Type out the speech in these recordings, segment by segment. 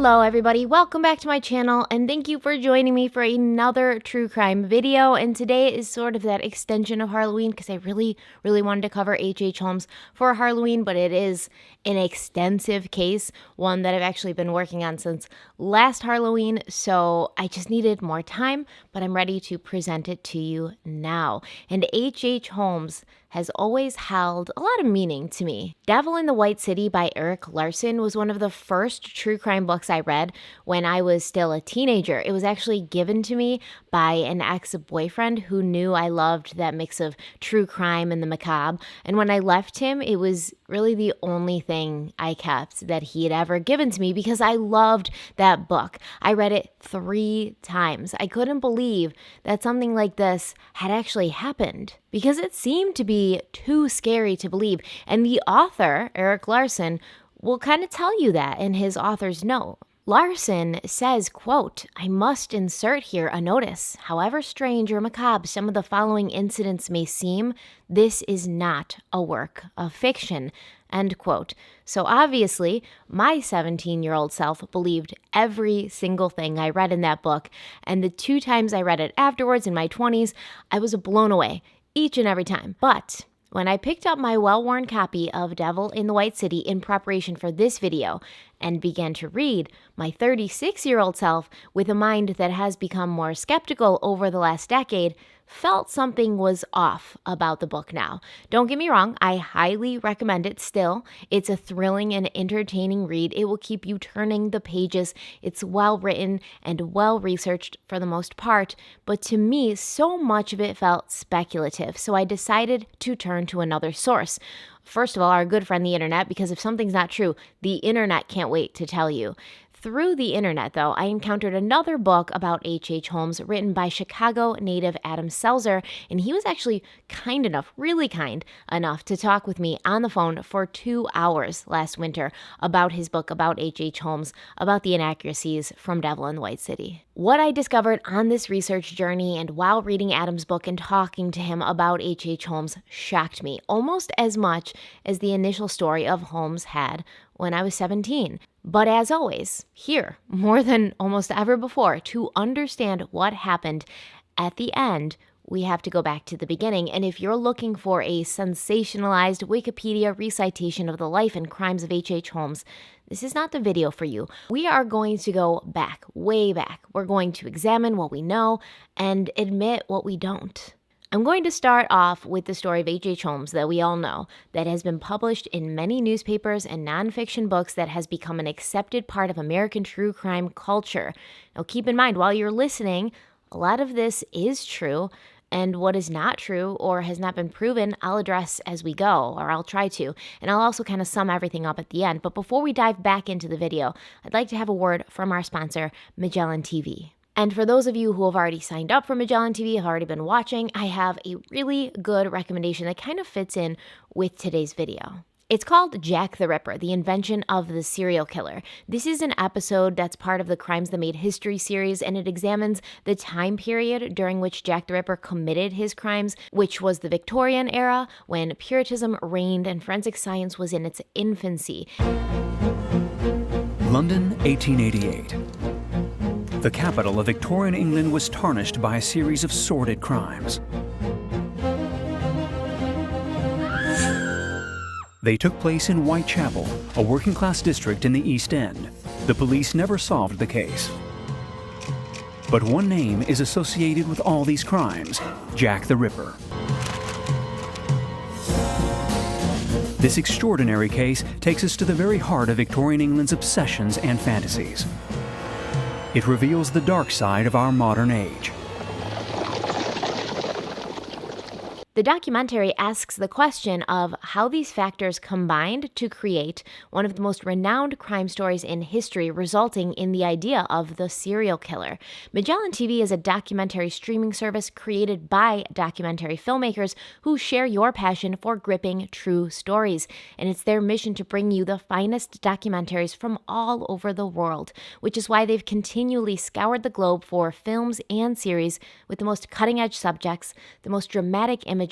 Hello everybody, welcome back to my channel and thank you for joining me for another true crime video. And today is sort of that extension of Harloween because I really wanted to cover H.H. Holmes for Harloween, but it is an extensive case, one that I've actually been working on since last Harloween, so I just needed more time, but I'm ready to present it to you now. And H.H. Holmes has always held a lot of meaning to me. Devil in the White City by Erik Larson was one of the first true crime books I read when I was still a teenager. It was actually given to me by an ex-boyfriend who knew I loved that mix of true crime and the macabre. And when I left him, it was really the only thing I kept that he had ever given to me because I loved that book. I read it 3 times. I couldn't believe that something like this had actually happened because it seemed to be too scary to believe. And the author, Erik Larson, will kind of tell you that in his author's note. Larson says, quote, "I must insert here a notice. However strange or macabre some of the following incidents may seem, this is not a work of fiction," end quote. So obviously, my 17-year-old self believed every single thing I read in that book, and the 2 times I read it afterwards in my 20s, I was blown away each and every time. But when I picked up my well-worn copy of Devil in the White City in preparation for this video and began to read, my 36-year-old self, with a mind that has become more skeptical over the last decade, felt something was off about the book now. Don't get me wrong, I highly recommend it still. It's a thrilling and entertaining read. It will keep you turning the pages. It's well written and well researched for the most part, but to me, so much of it felt speculative, so I decided to turn to another source. First of all, our good friend the internet, because if something's not true, the internet can't wait to tell you. Through the internet, though, I encountered another book about H.H. Holmes written by Chicago native Adam Selzer, and he was actually kind enough, really kind enough, to talk with me on the phone for 2 hours last winter about his book about H.H. Holmes, about the inaccuracies from Devil in the White City. What I discovered on this research journey and while reading Adam's book and talking to him about H.H. Holmes shocked me almost as much as the initial story of Holmes had when I was 17. But as always, here, more than almost ever before, to understand what happened at the end, we have to go back to the beginning. And if you're looking for a sensationalized Wikipedia recitation of the life and crimes of H.H. Holmes, this is not the video for you. We are going to go back, way back. We're going to examine what we know and admit what we don't. I'm going to start off with the story of H.H. Holmes that we all know, that has been published in many newspapers and nonfiction books, that has become an accepted part of American true crime culture. Now keep in mind, while you're listening, a lot of this is true, and what is not true or has not been proven, I'll address as we go, or I'll try to, and I'll also kind of sum everything up at the end. But before we dive back into the video, I'd like to have a word from our sponsor, Magellan TV. And for those of you who have already signed up for Magellan TV, have already been watching, I have a really good recommendation that kind of fits in with today's video. It's called Jack the Ripper, the invention of the serial killer. This is an episode that's part of the Crimes That Made History series, and it examines the time period during which Jack the Ripper committed his crimes, which was the Victorian era, when Puritanism reigned and forensic science was in its infancy. London, 1888. The capital of Victorian England was tarnished by a series of sordid crimes. They took place in Whitechapel, a working-class district in the East End. The police never solved the case. But one name is associated with all these crimes: Jack the Ripper. This extraordinary case takes us to the very heart of Victorian England's obsessions and fantasies. It reveals the dark side of our modern age. The documentary asks the question of how these factors combined to create one of the most renowned crime stories in history, resulting in the idea of the serial killer. Magellan TV is a documentary streaming service created by documentary filmmakers who share your passion for gripping true stories. And it's their mission to bring you the finest documentaries from all over the world, which is why they've continually scoured the globe for films and series with the most cutting-edge subjects, the most dramatic imagery,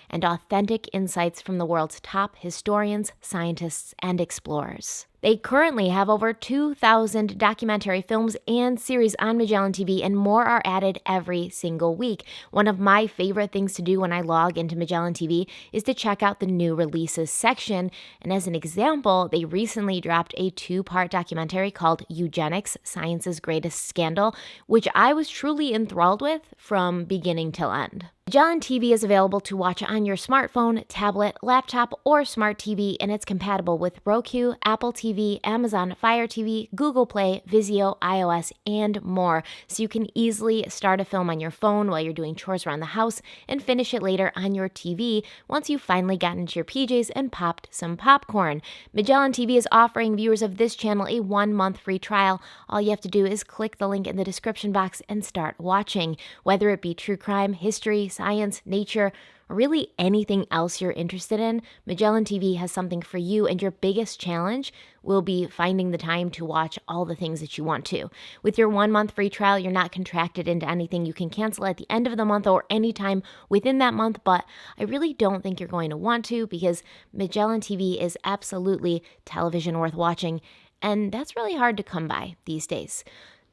and authentic insights from the world's top historians, scientists, and explorers. They currently have over 2,000 documentary films and series on Magellan TV, and more are added every single week. One of my favorite things to do when I log into Magellan TV is to check out the new releases section. And as an example, they recently dropped a 2-part documentary called Eugenics, Science's Greatest Scandal, which I was truly enthralled with from beginning till end. Magellan TV is available to watch on your smartphone, tablet, laptop, or smart TV, and it's compatible with Roku, Apple TV, Amazon Fire TV, Google Play, Vizio, iOS, and more. So you can easily start a film on your phone while you're doing chores around the house and finish it later on your TV once you've finally gotten into your PJs and popped some popcorn. Magellan TV is offering viewers of this channel a 1-month free trial. All you have to do is click the link in the description box and start watching. Whether it be true crime, history, science, nature, or really anything else you're interested in, Magellan TV has something for you, and your biggest challenge will be finding the time to watch all the things that you want to. With your 1-month free trial, you're not contracted into anything. You can cancel at the end of the month or anytime within that month, but I really don't think you're going to want to, because Magellan TV is absolutely television worth watching, and that's really hard to come by these days.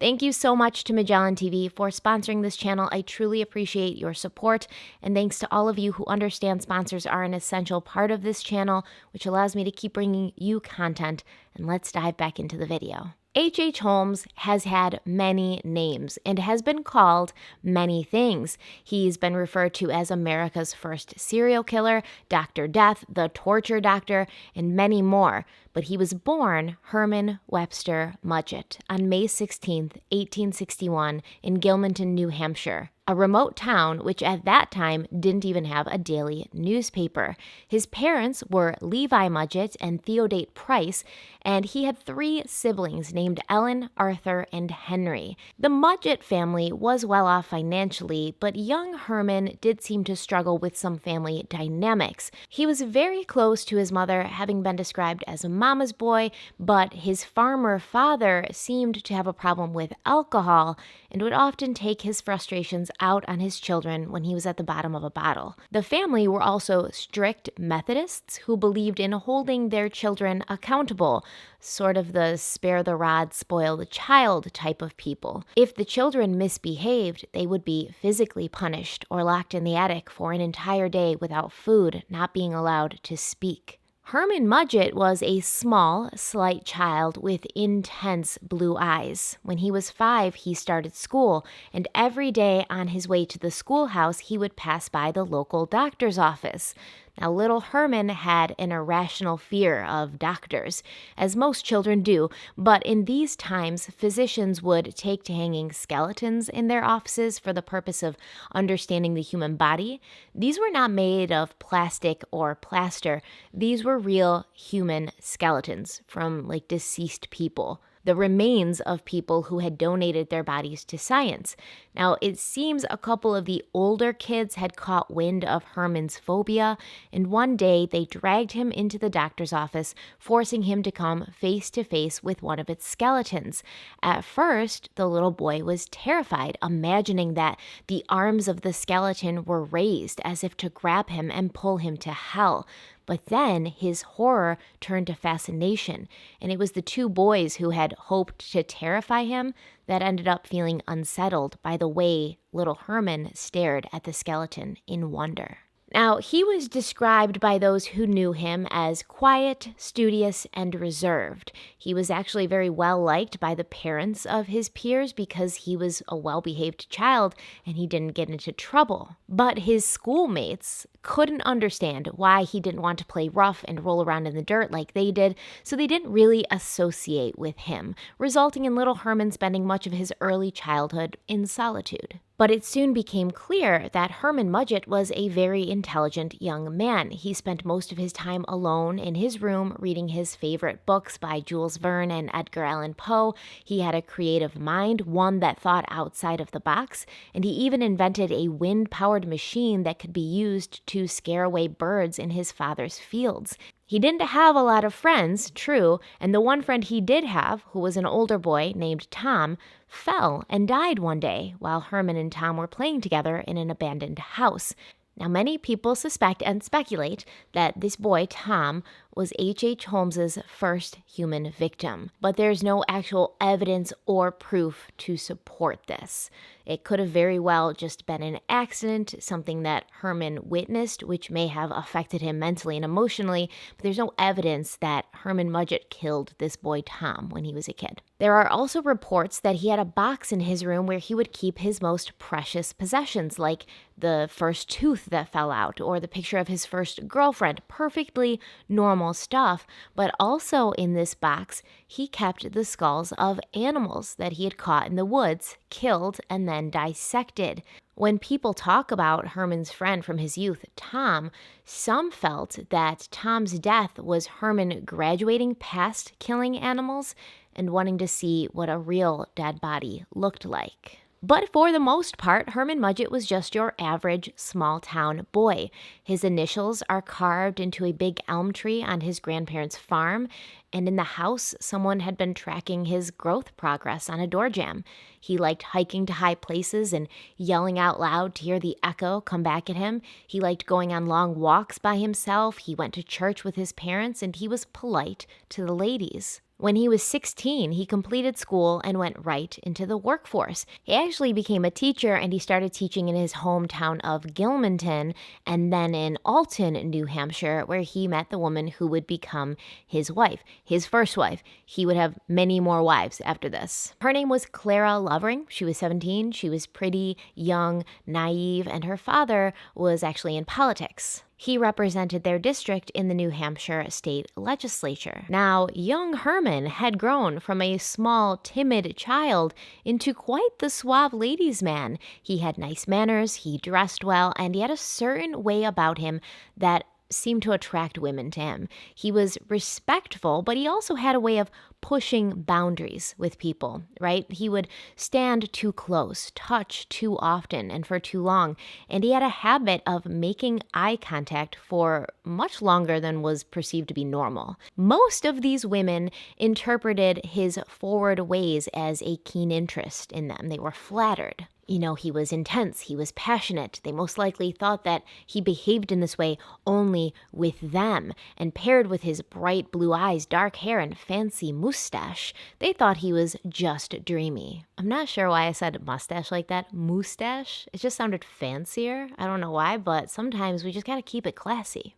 Thank you so much to Magellan TV for sponsoring this channel. I truly appreciate your support, and thanks to all of you who understand sponsors are an essential part of this channel, which allows me to keep bringing you content. And let's dive back into the video. H.H. Holmes has had many names and has been called many things. He's been referred to as America's first serial killer, Dr. Death, the torture doctor, and many more. But he was born Herman Webster Mudgett on May 16, 1861, in Gilmanton, New Hampshire, a remote town which at that time didn't even have a daily newspaper. His parents were Levi Mudgett and Theodate Price, and he had 3 siblings named Ellen, Arthur, and Henry. The Mudgett family was well off financially, but young Herman did seem to struggle with some family dynamics. He was very close to his mother, having been described as a mama's boy, but his farmer father seemed to have a problem with alcohol and would often take his frustrations out on his children when he was at the bottom of a bottle. The family were also strict Methodists who believed in holding their children accountable, sort of the spare the rod, spoil the child type of people. If the children misbehaved, they would be physically punished or locked in the attic for an entire day without food, not being allowed to speak. Herman Mudgett was a small, slight child with intense blue eyes. When he was 5, he started school, and every day on his way to the schoolhouse, he would pass by the local doctor's office. Now, little Herman had an irrational fear of doctors, as most children do, but in these times, physicians would take to hanging skeletons in their offices for the purpose of understanding the human body. These were not made of plastic or plaster. These were real human skeletons from deceased people, the remains of people who had donated their bodies to science. Now, it seems a couple of the older kids had caught wind of Herman's phobia, and one day they dragged him into the doctor's office, forcing him to come face to face with one of its skeletons. At first, the little boy was terrified, imagining that the arms of the skeleton were raised as if to grab him and pull him to hell. But then his horror turned to fascination, and it was the 2 boys who had hoped to terrify him that ended up feeling unsettled by the way little Herman stared at the skeleton in wonder. Now, he was described by those who knew him as quiet, studious, and reserved. He was actually very well liked by the parents of his peers because he was a well-behaved child and he didn't get into trouble. But his schoolmates couldn't understand why he didn't want to play rough and roll around in the dirt like they did, so they didn't really associate with him, resulting in little Herman spending much of his early childhood in solitude. But it soon became clear that Herman Mudgett was a very intelligent young man. He spent most of his time alone in his room reading his favorite books by Jules Verne and Edgar Allan Poe. He had a creative mind, one that thought outside of the box, and he even invented a wind-powered machine that could be used to scare away birds in his father's fields. He didn't have a lot of friends, true, and the one friend he did have, who was an older boy named Tom, fell and died one day while Herman and Tom were playing together in an abandoned house. Now, many people suspect and speculate that this boy, Tom, was H.H. Holmes's first human victim, but there's no actual evidence or proof to support this. It could have very well just been an accident, something that Herman witnessed, which may have affected him mentally and emotionally, but there's no evidence that Herman Mudgett killed this boy Tom when he was a kid. There are also reports that he had a box in his room where he would keep his most precious possessions, like the first tooth that fell out or the picture of his first girlfriend. Perfectly normal stuff, but also in this box, he kept the skulls of animals that he had caught in the woods, killed, and then dissected. When people talk about Herman's friend from his youth, Tom, some felt that Tom's death was Herman graduating past killing animals and wanting to see what a real dead body looked like. But for the most part, Herman Mudgett was just your average small-town boy. His initials are carved into a big elm tree on his grandparents' farm, and in the house, someone had been tracking his growth progress on a door jamb. He liked hiking to high places and yelling out loud to hear the echo come back at him. He liked going on long walks by himself. He went to church with his parents, and he was polite to the ladies. When he was 16, he completed school and went right into the workforce. He actually became a teacher, and he started teaching in his hometown of Gilmanton and then in Alton, New Hampshire, where he met the woman who would become his wife, his first wife. He would have many more wives after this. Her name was Clara Lovering. She was 17. She was pretty, young, naive, and her father was actually in politics. He represented their district in the New Hampshire state legislature. Now, young Herman had grown from a small, timid child into quite the suave ladies' man. He had nice manners, he dressed well, and he had a certain way about him that seemed to attract women to him. He was respectful, but he also had a way of pushing boundaries with people, right? He would stand too close, touch too often and for too long, and he had a habit of making eye contact for much longer than was perceived to be normal. Most of these women interpreted his forward ways as a keen interest in them. They were flattered. You know, he was intense, he was passionate. They most likely thought that he behaved in this way only with them, and paired with his bright blue eyes, dark hair, and fancy mustache, they thought he was just dreamy. I'm not sure why I said mustache like that. Mustache? It just sounded fancier. I don't know why, but sometimes we just gotta keep it classy.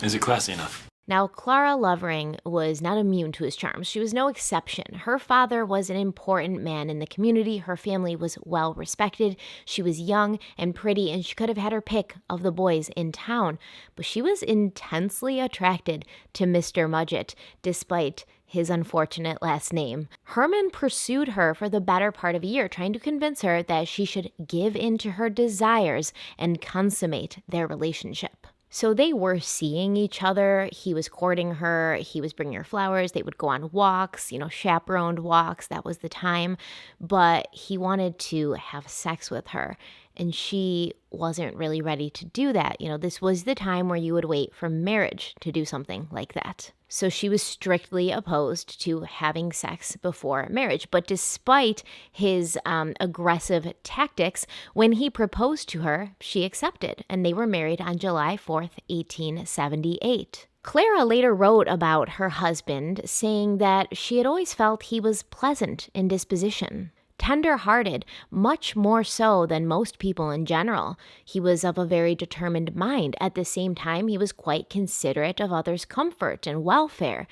Is it classy enough? Now, Clara Lovering was not immune to his charms. She was no exception. Her father was an important man in the community. Her family was well respected. She was young and pretty, and she could have had her pick of the boys in town. But she was intensely attracted to Mr. Mudgett, despite his unfortunate last name. Herman pursued her for the better part of a year, trying to convince her that she should give in to her desires and consummate their relationship. So they were seeing each other. He was courting her. He was bringing her flowers. They would go on walks, chaperoned walks. That was the time. But he wanted to have sex with her, and she wasn't really ready to do that. This was the time where you would wait for marriage to do something like that. So she was strictly opposed to having sex before marriage. But despite his aggressive tactics, when he proposed to her, she accepted, and they were married on July 4th, 1878. Clara later wrote about her husband, saying that she had always felt he was pleasant in disposition, tender-hearted, much more so than most people in general. He was of a very determined mind. At the same time, he was quite considerate of others' comfort and welfare.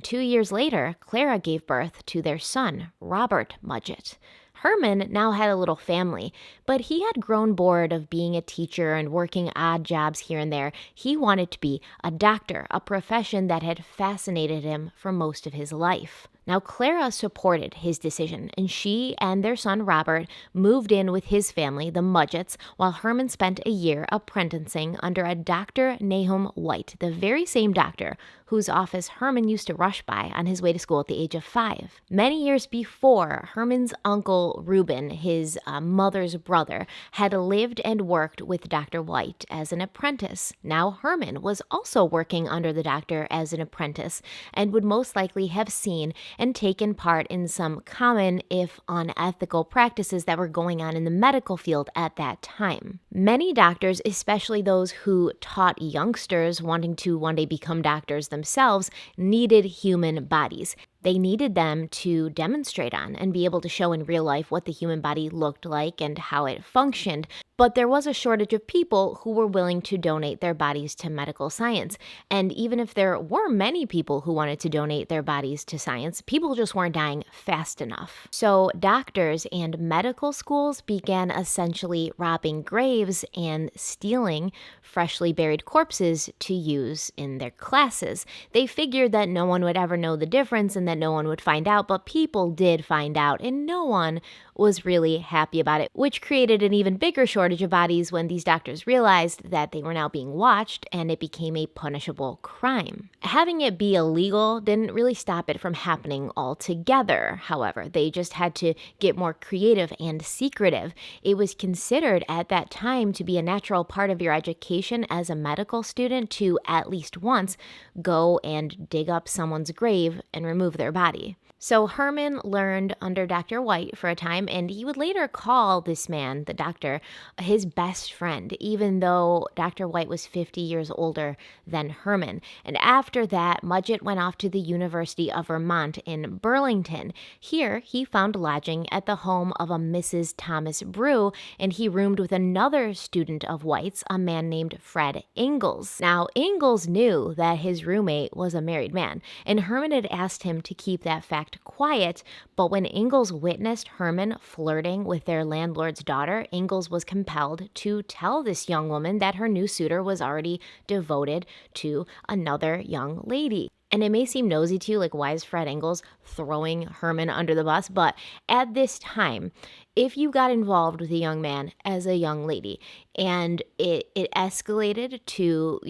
2 years later, Clara gave birth to their son, Robert Mudgett. Herman now had a little family, but he had grown bored of being a teacher and working odd jobs here and there. He wanted to be a doctor, a profession that had fascinated him for most of his life. Now, Clara supported his decision, and she and their son Robert moved in with his family, the Mudgetts, while Herman spent a year apprenticing under a Dr. Nahum White, the very same doctor whose office Herman used to rush by on his way to school at the age of 5. Many years before, Herman's uncle Reuben, his mother's brother, had lived and worked with Dr. White as an apprentice. Now Herman was also working under the doctor as an apprentice and would most likely have seen and taken part in some common, if unethical, practices that were going on in the medical field at that time. Many doctors, especially those who taught youngsters wanting to one day become doctors themselves, needed human bodies. They needed them to demonstrate on and be able to show in real life what the human body looked like and how it functioned. But there was a shortage of people who were willing to donate their bodies to medical science. And even if there were many people who wanted to donate their bodies to science, people just weren't dying fast enough. So doctors and medical schools began essentially robbing graves and stealing freshly buried corpses to use in their classes. They figured that no one would ever know the difference and that no one would find out, but people did find out, and no one was really happy about it, which created an even bigger shortage of bodies when these doctors realized that they were now being watched and it became a punishable crime. Having it be illegal didn't really stop it from happening altogether, however. They just had to get more creative and secretive. It was considered at that time to be a natural part of your education as a medical student to at least once go and dig up someone's grave and remove their body. So Herman learned under Dr. White for a time, and he would later call this man, the doctor, his best friend, even though Dr. White was 50 years older than Herman. And after that, Mudgett went off to the University of Vermont in Burlington. Here, he found lodging at the home of a Mrs. Thomas Brew, and he roomed with another student of White's, a man named Fred Ingalls. Now, Ingalls knew that his roommate was a married man, and Herman had asked him to keep that fact quiet, but when Ingalls witnessed Herman flirting with their landlord's daughter, Ingalls was compelled to tell this young woman that her new suitor was already devoted to another young lady. And it may seem nosy to you, like, why is Fred Ingalls throwing Herman under the bus? But at this time, if you got involved with a young man as a young lady and it escalated to,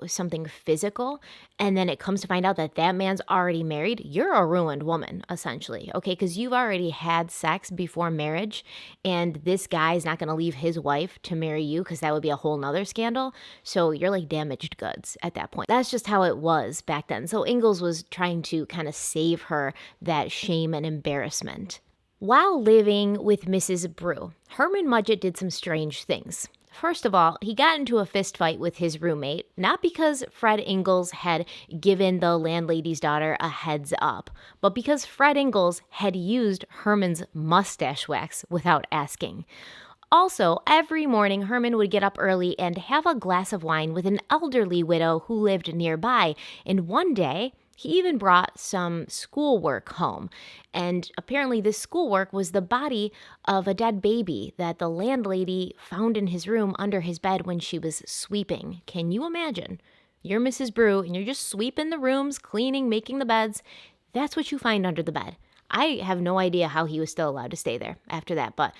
something physical, and then it comes to find out that that man's already married, you're a ruined woman, essentially, okay? Because you've already had sex before marriage, and this guy's not going to leave his wife to marry you because that would be a whole nother scandal. So you're like damaged goods at that point. That's just how it was back then. So Ingalls was trying to kind of save her that shame and embarrassment. While living with Mrs. Brew, Herman Mudgett did some strange things. First of all, he got into a fist fight with his roommate, not because Fred Ingalls had given the landlady's daughter a heads up, but because Fred Ingalls had used Herman's mustache wax without asking. Also, every morning, Herman would get up early and have a glass of wine with an elderly widow who lived nearby, and one day, he even brought some schoolwork home, and apparently this schoolwork was the body of a dead baby that the landlady found in his room under his bed when she was sweeping. Can you imagine? You're Mrs. Brew, and you're just sweeping the rooms, cleaning, making the beds. That's what you find under the bed. I have no idea how he was still allowed to stay there after that, but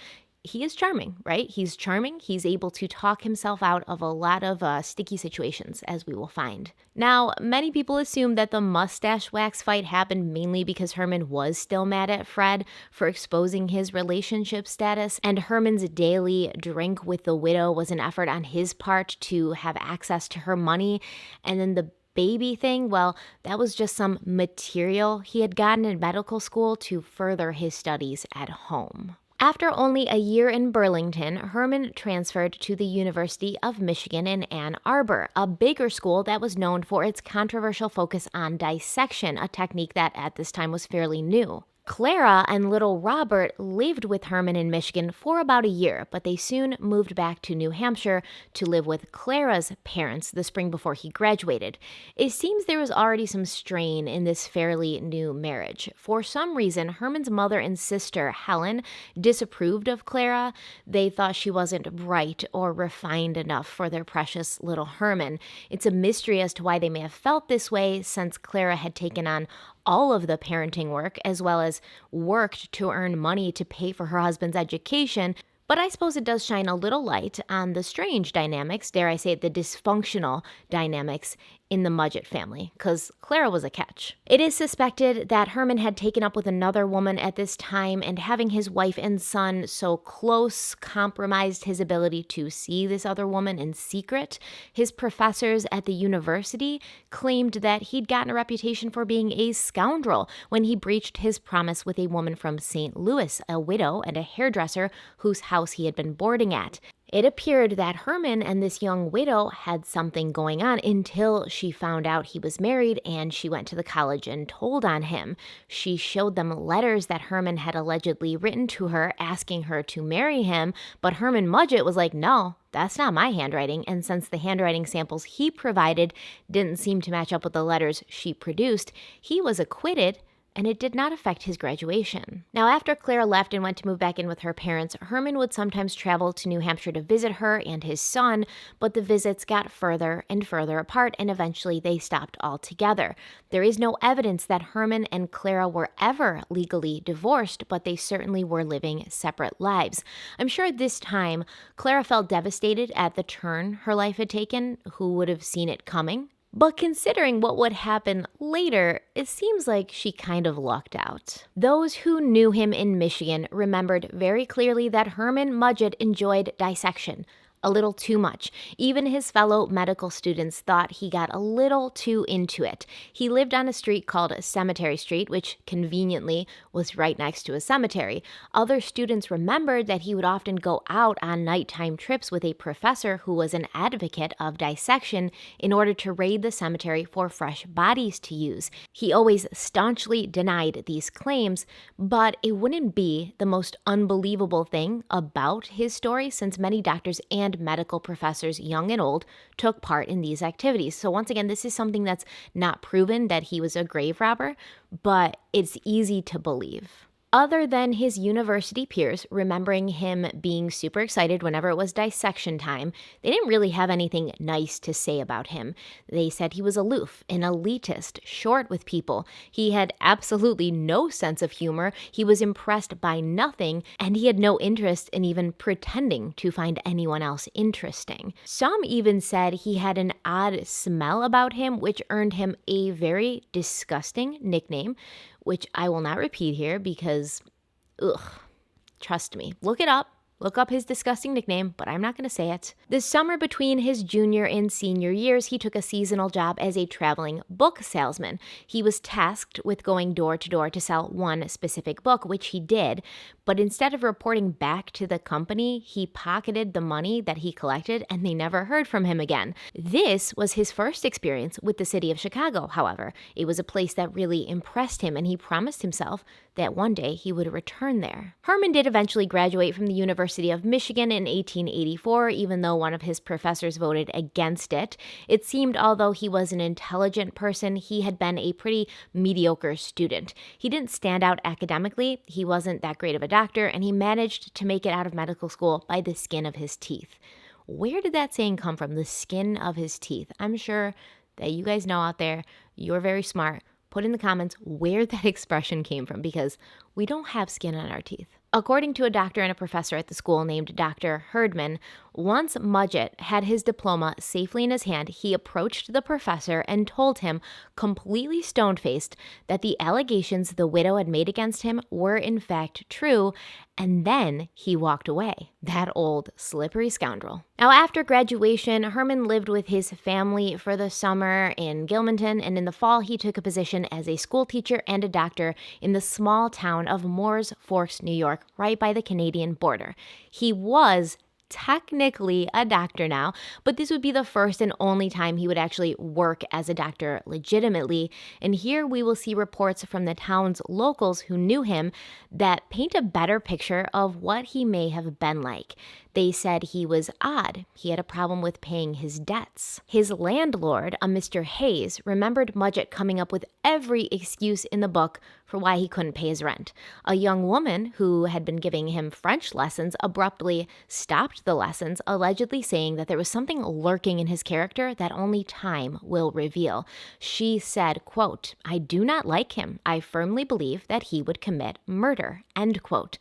he is charming, right? He's charming. He's able to talk himself out of a lot of sticky situations, as we will find. Now, many people assume that the mustache wax fight happened mainly because Herman was still mad at Fred for exposing his relationship status, and Herman's daily drink with the widow was an effort on his part to have access to her money. And then the baby thing, well, that was just some material he had gotten in medical school to further his studies at home. After only a year in Burlington, Herman transferred to the University of Michigan in Ann Arbor, a bigger school that was known for its controversial focus on dissection, a technique that at this time was fairly new. Clara and little Robert lived with Herman in Michigan for about a year, but they soon moved back to New Hampshire to live with Clara's parents the spring before he graduated. It seems there was already some strain in this fairly new marriage. For some reason, Herman's mother and sister, Helen, disapproved of Clara. They thought she wasn't bright or refined enough for their precious little Herman. It's a mystery as to why they may have felt this way, since Clara had taken on all of the parenting work, as well as worked to earn money to pay for her husband's education. But I suppose it does shine a little light on the strange dynamics, dare I say it, the dysfunctional dynamics in the Mudgett family, because Clara was a catch. It is suspected that Herman had taken up with another woman at this time, and having his wife and son so close compromised his ability to see this other woman in secret. His professors at the university claimed that he'd gotten a reputation for being a scoundrel when he breached his promise with a woman from St. Louis, a widow and a hairdresser whose house he had been boarding at. It appeared that Herman and this young widow had something going on until she found out he was married, and she went to the college and told on him. She showed them letters that Herman had allegedly written to her asking her to marry him, but Herman Mudgett was like, no, that's not my handwriting, and since the handwriting samples he provided didn't seem to match up with the letters she produced, he was acquitted, and it did not affect his graduation. Now, after Clara left and went to move back in with her parents, Herman would sometimes travel to New Hampshire to visit her and his son, but the visits got further and further apart, and eventually they stopped altogether. There is no evidence that Herman and Clara were ever legally divorced, but they certainly were living separate lives. I'm sure at this time, Clara felt devastated at the turn her life had taken. Who would have seen it coming? But considering what would happen later, it seems like she kind of lucked out. Those who knew him in Michigan remembered very clearly that Herman Mudgett enjoyed dissection a little too much. Even his fellow medical students thought he got a little too into it. He lived on a street called Cemetery Street, which conveniently was right next to a cemetery. Other students remembered that he would often go out on nighttime trips with a professor who was an advocate of dissection in order to raid the cemetery for fresh bodies to use. He always staunchly denied these claims, but it wouldn't be the most unbelievable thing about his story, since many doctors and medical professors, young and old, took part in these activities. So once again, this is something that's not proven that he was a grave robber, but it's easy to believe. Other than his university peers remembering him being super excited whenever it was dissection time, they didn't really have anything nice to say about him. They said he was aloof, an elitist, short with people. He had absolutely no sense of humor. He was impressed by nothing, and he had no interest in even pretending to find anyone else interesting. Some even said he had an odd smell about him, which earned him a very disgusting nickname, which I will not repeat here because, trust me, look it up. Look up his disgusting nickname, but I'm not going to say it. The summer between his junior and senior years, he took a seasonal job as a traveling book salesman. He was tasked with going door to door to sell one specific book, which he did, but instead of reporting back to the company, he pocketed the money that he collected, and they never heard from him again. This was his first experience with the city of Chicago, however. It was a place that really impressed him, and he promised himself that one day he would return there. Herman did eventually graduate from the University of Michigan in 1884, even though one of his professors voted against it. It seemed although he was an intelligent person, he had been a pretty mediocre student. He didn't stand out academically, he wasn't that great of a doctor, and he managed to make it out of medical school by the skin of his teeth. Where did that saying come from? The skin of his teeth. I'm sure that you guys know out there, you're very smart. Put in the comments where that expression came from, because we don't have skin on our teeth. According to a doctor and a professor at the school named Dr. Herdman, once Mudgett had his diploma safely in his hand, he approached the professor and told him, completely stone-faced, that the allegations the widow had made against him were in fact true, and then he walked away. That old slippery scoundrel. Now, after graduation, Herman lived with his family for the summer in Gilmanton, and in the fall, he took a position as a school teacher and a doctor in the small town of Moores Forks, New York, right by the Canadian border. He was technically a doctor now, but this would be the first and only time he would actually work as a doctor legitimately. And here we will see reports from the town's locals who knew him that paint a better picture of what he may have been like. They said he was odd. He had a problem with paying his debts. His landlord, a Mr. Hayes, remembered Mudgett coming up with every excuse in the book for why he couldn't pay his rent. A young woman who had been giving him French lessons abruptly stopped the lessons, allegedly saying that there was something lurking in his character that only time will reveal. She said, quote, "I do not like him. I firmly believe that he would commit murder," end quote.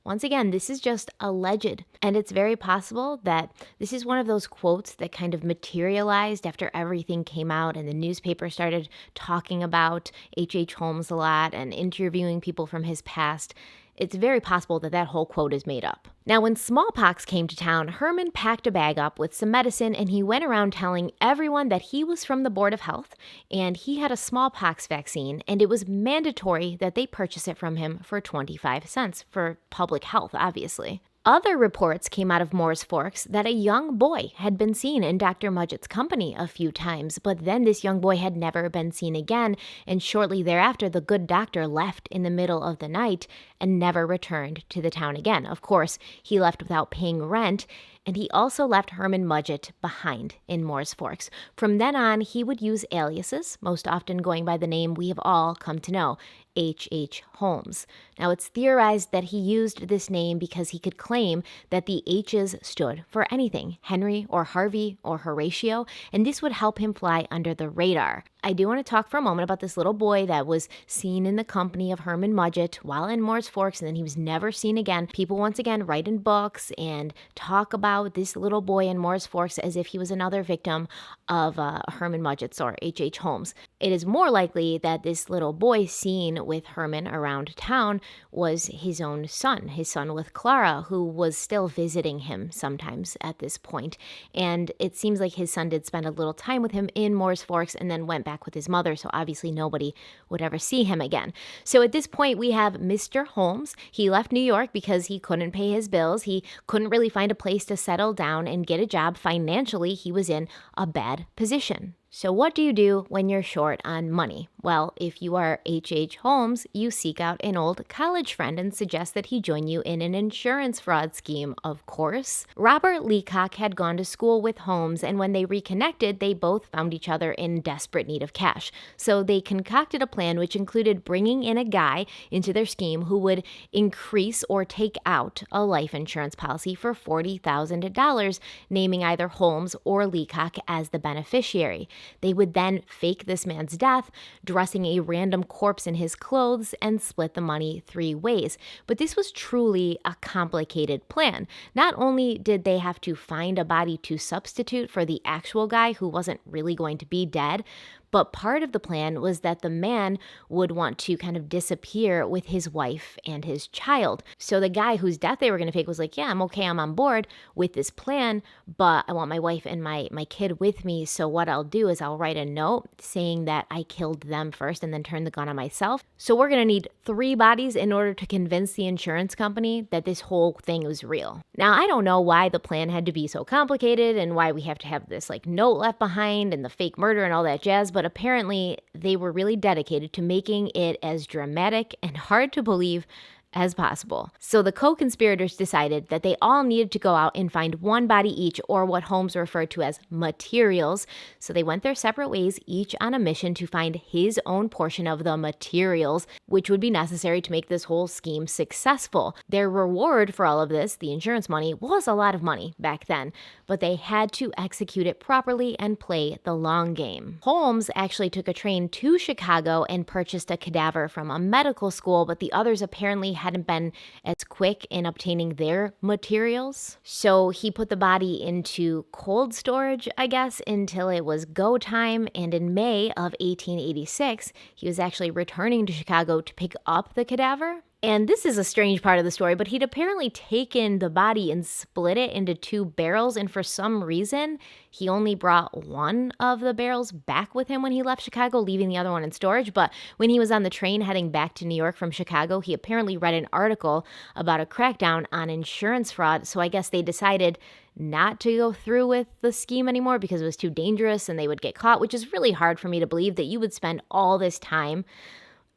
once again, this is just alleged. And it's very possible that this is one of those quotes that kind of materialized after everything came out and the newspaper started talking about H.H. Holmes a lot and interviewing people from his past. It's very possible that that whole quote is made up. Now, when smallpox came to town, Herman packed a bag up with some medicine and he went around telling everyone that he was from the Board of Health and he had a smallpox vaccine and it was mandatory that they purchase it from him for 25 cents for public health, obviously. Other reports came out of Moore's Forks that a young boy had been seen in Dr. Mudgett's company a few times, but then this young boy had never been seen again, and shortly thereafter, the good doctor left in the middle of the night and never returned to the town again. Of course, he left without paying rent, and he also left Herman Mudgett behind in Moore's Forks. From then on, he would use aliases, most often going by the name we have all come to know, H.H. Holmes. Now, it's theorized that he used this name because he could claim that the H's stood for anything, Henry or Harvey or Horatio, and this would help him fly under the radar. I do want to talk for a moment about this little boy that was seen in the company of Herman Mudgett while in Moore's Forks, and then he was never seen again. People once again write in books and talk about this little boy in Moore's Forks as if he was another victim of Herman Mudgett's or H.H. Holmes. It is more likely that this little boy seen with Herman around town was his own son, his son with Clara, who was still visiting him sometimes at this point. And it seems like his son did spend a little time with him in Moore's Forks and then went back with his mother, so obviously nobody would ever see him again. So at this point, we have Mr. Holmes. He left New York because he couldn't pay his bills. He couldn't really find a place to settle down and get a job. Financially, he was in a bad position. So what do you do when you're short on money? Well, if you are H.H. Holmes, you seek out an old college friend and suggest that he join you in an insurance fraud scheme, of course. Robert Leacock had gone to school with Holmes, and when they reconnected, they both found each other in desperate need of cash. So they concocted a plan which included bringing in a guy into their scheme who would increase or take out a life insurance policy for $40,000, naming either Holmes or Leacock as the beneficiary. They would then fake this man's death, dressing a random corpse in his clothes, and split the money 3 ways. But this was truly a complicated plan. Not only did they have to find a body to substitute for the actual guy who wasn't really going to be dead, but part of the plan was that the man would want to kind of disappear with his wife and his child. So the guy whose death they were going to fake was like, yeah, I'm okay, I'm on board with this plan, but I want my wife and my kid with me. So what I'll do is I'll write a note saying that I killed them first and then turn the gun on myself. So we're going to need 3 bodies in order to convince the insurance company that this whole thing was real. Now, I don't know why the plan had to be so complicated and why we have to have this like note left behind and the fake murder and all that jazz, but apparently they were really dedicated to making it as dramatic and hard to believe as possible. So the co-conspirators decided that they all needed to go out and find 1 body each, or what Holmes referred to as materials. So they went their separate ways, each on a mission to find his own portion of the materials, which would be necessary to make this whole scheme successful. Their reward for all of this, the insurance money, was a lot of money back then, but they had to execute it properly and play the long game. Holmes actually took a train to Chicago and purchased a cadaver from a medical school, but the others apparently hadn't been as quick in obtaining their materials. So he put the body into cold storage, I guess, until it was go time. And in May of 1886, he was actually returning to Chicago to pick up the cadaver. And this is a strange part of the story, but he'd apparently taken the body and split it into 2 barrels, and for some reason, he only brought 1 of the barrels back with him when he left Chicago, leaving the other one in storage. But when he was on the train heading back to New York from Chicago, he apparently read an article about a crackdown on insurance fraud, so I guess they decided not to go through with the scheme anymore because it was too dangerous and they would get caught, which is really hard for me to believe that you would spend all this time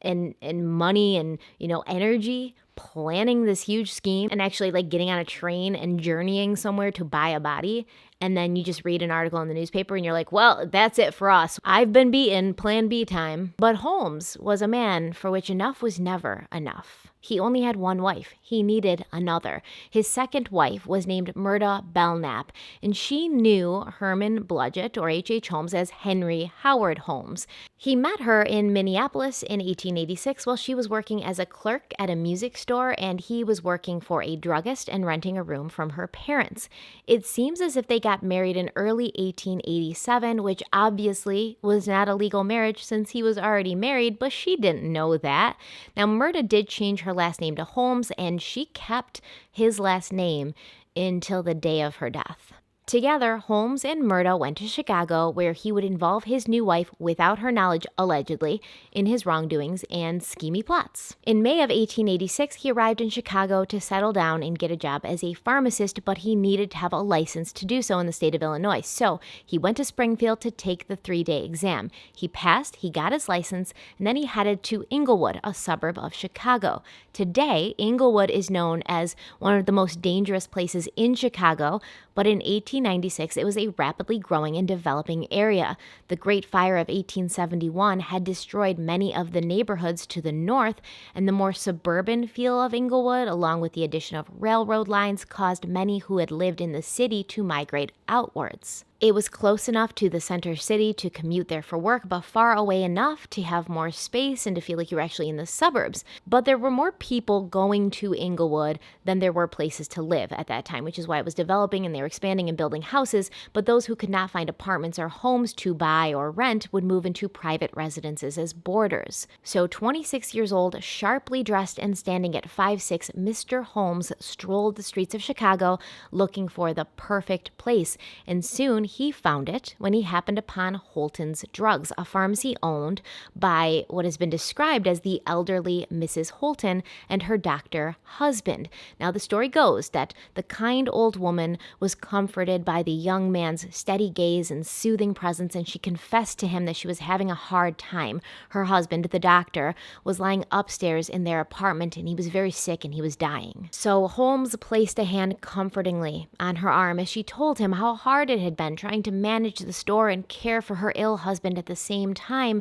and money and, energy planning this huge scheme and actually like getting on a train and journeying somewhere to buy a body. And then you just read an article in the newspaper and you're like, well, that's it for us. I've been beaten, plan B time. But Holmes was a man for which enough was never enough. He only had one wife. He needed another. His second wife was named Murda Belknap, and she knew Herman Blodgett, or H.H. Holmes, as Henry Howard Holmes. He met her in Minneapolis in 1886 while she was working as a clerk at a music store, and he was working for a druggist and renting a room from her parents. It seems as if they got married in early 1887, which obviously was not a legal marriage since he was already married, but she didn't know that. Now, Murda did change her last name to Holmes, and she kept his last name until the day of her death. Together, Holmes and Murda went to Chicago, where he would involve his new wife, without her knowledge, allegedly, in his wrongdoings and schemy plots. In May of 1886, he arrived in Chicago to settle down and get a job as a pharmacist, but he needed to have a license to do so in the state of Illinois. So he went to Springfield to take the 3-day exam. He passed, he got his license, and then he headed to Englewood, a suburb of Chicago. Today, Englewood is known as one of the most dangerous places in Chicago, but in 1896, it was a rapidly growing and developing area. The Great Fire of 1871 had destroyed many of the neighborhoods to the north, and the more suburban feel of Englewood, along with the addition of railroad lines, caused many who had lived in the city to migrate outwards. It was close enough to the center city to commute there for work, but far away enough to have more space and to feel like you were actually in the suburbs. But there were more people going to Englewood than there were places to live at that time, which is why it was developing and they were expanding and building houses. But those who could not find apartments or homes to buy or rent would move into private residences as boarders. So 26 years old, sharply dressed and standing at 5'6", Mr. Holmes strolled the streets of Chicago looking for the perfect place. And soon he found it when he happened upon Holton's Drugs, a pharmacy owned by what has been described as the elderly Mrs. Holton and her doctor husband. Now, the story goes that the kind old woman was comforted by the young man's steady gaze and soothing presence, and she confessed to him that she was having a hard time. Her husband, the doctor, was lying upstairs in their apartment, and he was very sick and he was dying. So Holmes placed a hand comfortingly on her arm as she told him how hard it had been trying to manage the store and care for her ill husband at the same time.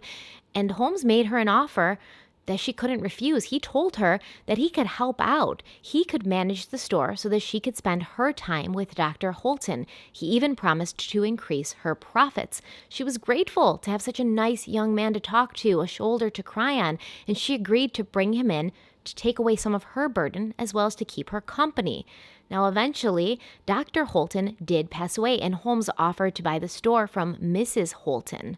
And Holmes made her an offer that she couldn't refuse. He told her that he could help out. He could manage the store so that she could spend her time with Dr. Holton. He even promised to increase her profits. She was grateful to have such a nice young man to talk to, a shoulder to cry on, and she agreed to bring him in to take away some of her burden as well as to keep her company. Now, eventually, Dr. Holton did pass away, and Holmes offered to buy the store from Mrs. Holton.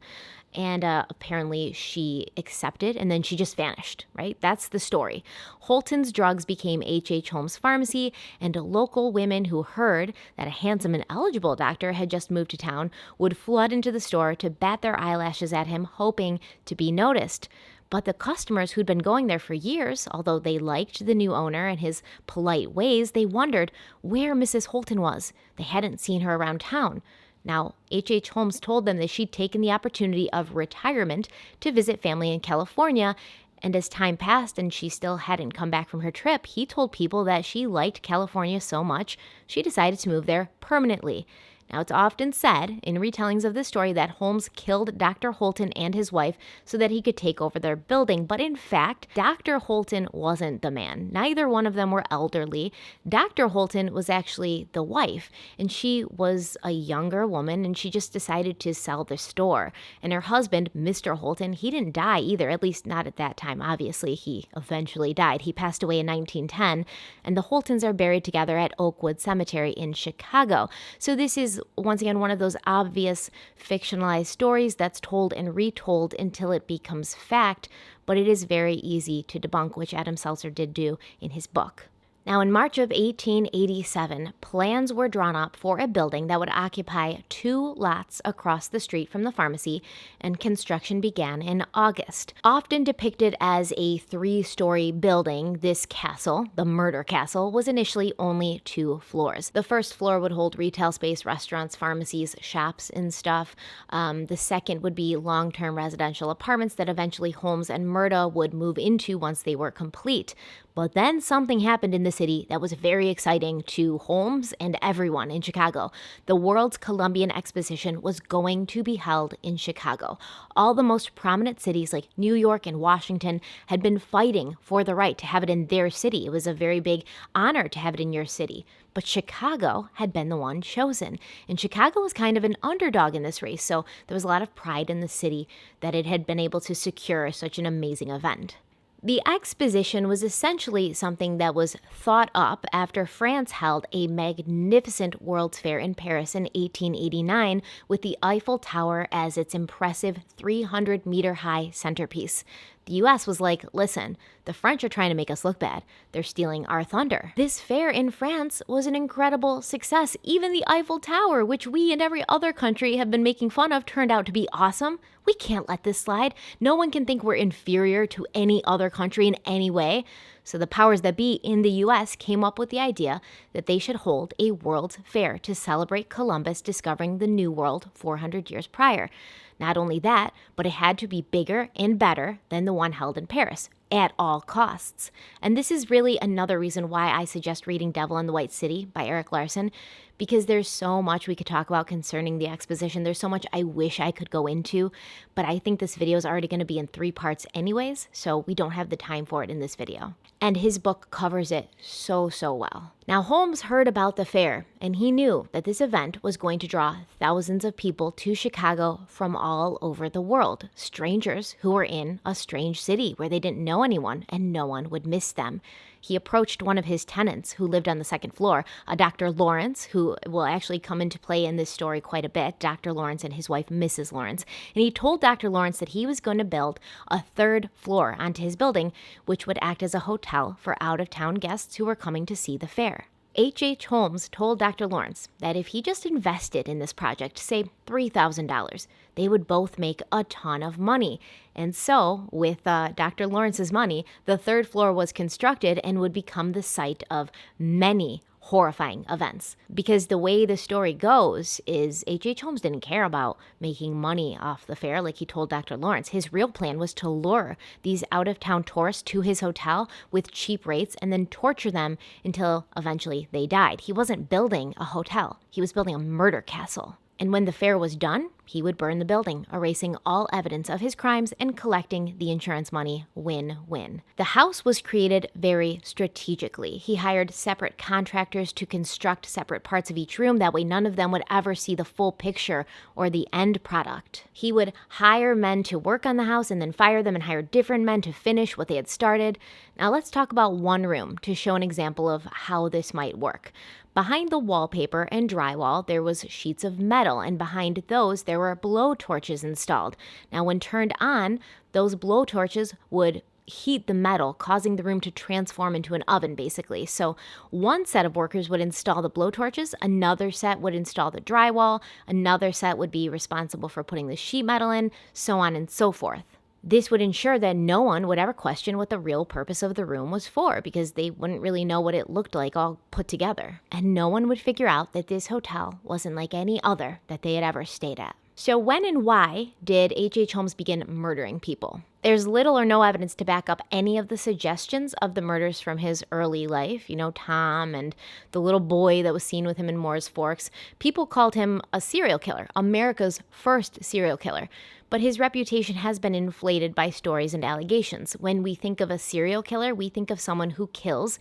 And apparently she accepted, and then she just vanished, right? That's the story. Holton's Drugs became H.H. Holmes Pharmacy, and local women who heard that a handsome and eligible doctor had just moved to town would flood into the store to bat their eyelashes at him, hoping to be noticed. But the customers who'd been going there for years, although they liked the new owner and his polite ways, they wondered where Mrs. Holton was. They hadn't seen her around town. Now, H.H. Holmes told them that she'd taken the opportunity of retirement to visit family in California, and as time passed and she still hadn't come back from her trip, he told people that she liked California so much, she decided to move there permanently. Now, it's often said in retellings of this story that Holmes killed Dr. Holton and his wife so that he could take over their building. But in fact, Dr. Holton wasn't the man. Neither one of them were elderly. Dr. Holton was actually the wife, and she was a younger woman, and she just decided to sell the store. And her husband, Mr. Holton, he didn't die either, at least not at that time. Obviously, he eventually died. He passed away in 1910, and the Holtons are buried together at Oakwood Cemetery in Chicago. So this is once again one of those obvious fictionalized stories that's told and retold until it becomes fact, but it is very easy to debunk, which Adam Seltzer did do in his book. Now, in March of 1887, plans were drawn up for a building that would occupy 2 lots across the street from the pharmacy, and construction began in August. Often depicted as a 3-story building, this castle, the murder castle, was initially only 2 floors. The first floor would hold retail space, restaurants, pharmacies, shops, and stuff. The second would be long-term residential apartments that eventually Holmes and Murda would move into once they were complete. But then something happened in the city that was very exciting to Holmes and everyone in Chicago. The World's Columbian Exposition was going to be held in Chicago. All the most prominent cities like New York and Washington had been fighting for the right to have it in their city. It was a very big honor to have it in your city. But Chicago had been the one chosen. And Chicago was kind of an underdog in this race, so there was a lot of pride in the city that it had been able to secure such an amazing event. The exposition was essentially something that was thought up after France held a magnificent World's Fair in Paris in 1889 with the Eiffel Tower as its impressive 300-meter-high centerpiece. The U.S. was like, listen, the French are trying to make us look bad. They're stealing our thunder. This fair in France was an incredible success. Even the Eiffel Tower, which we and every other country have been making fun of, turned out to be awesome. We can't let this slide. No one can think we're inferior to any other country in any way. So the powers that be in the U.S. came up with the idea that they should hold a World's Fair to celebrate Columbus discovering the New World 400 years prior. Not only that, but it had to be bigger and better than the one held in Paris, at all costs. And this is really another reason why I suggest reading Devil in the White City by Erik Larson, because there's so much we could talk about concerning the exposition. There's so much I wish I could go into, but I think this video is already going to be in 3 parts anyways, so we don't have the time for it in this video. And his book covers it so well. Now, Holmes heard about the fair, and he knew that this event was going to draw thousands of people to Chicago from all over the world, strangers who were in a strange city where they didn't know anyone and no one would miss them. He approached one of his tenants who lived on the 2nd floor, a Dr. Lawrence, who will actually come into play in this story quite a bit, Dr. Lawrence and his wife, Mrs. Lawrence. And he told Dr. Lawrence that he was going to build a 3rd floor onto his building, which would act as a hotel for out-of-town guests who were coming to see the fair. H.H. Holmes told Dr. Lawrence that if he just invested in this project, say $3,000, they would both make a ton of money. And so, with Dr. Lawrence's money, the 3rd floor was constructed and would become the site of many horrifying events. Because the way the story goes is H.H. Holmes didn't care about making money off the fair like he told Dr. Lawrence. His real plan was to lure these out-of-town tourists to his hotel with cheap rates and then torture them until eventually they died. He wasn't building a hotel. He was building a murder castle. And when the fair was done, he would burn the building, erasing all evidence of his crimes and collecting the insurance money. Win-win. The house was created very strategically. He hired separate contractors to construct separate parts of each room. That way none of them would ever see the full picture or the end product. He would hire men to work on the house and then fire them and hire different men to finish what they had started. Now let's talk about one room to show an example of how this might work. Behind the wallpaper and drywall, there was sheets of metal, and behind those, there were blow torches installed. Now, when turned on, those blow torches would heat the metal, causing the room to transform into an oven, basically. So one set of workers would install the blow torches, another set would install the drywall, another set would be responsible for putting the sheet metal in, so on and so forth. This would ensure that no one would ever question what the real purpose of the room was for, because they wouldn't really know what it looked like all put together. And no one would figure out that this hotel wasn't like any other that they had ever stayed at. So when and why did H.H. Holmes begin murdering people? There's little or no evidence to back up any of the suggestions of the murders from his early life. You know, Tom and the little boy that was seen with him in Moore's Forks. People called him a serial killer, America's first serial killer. But his reputation has been inflated by stories and allegations. When we think of a serial killer, we think of someone who kills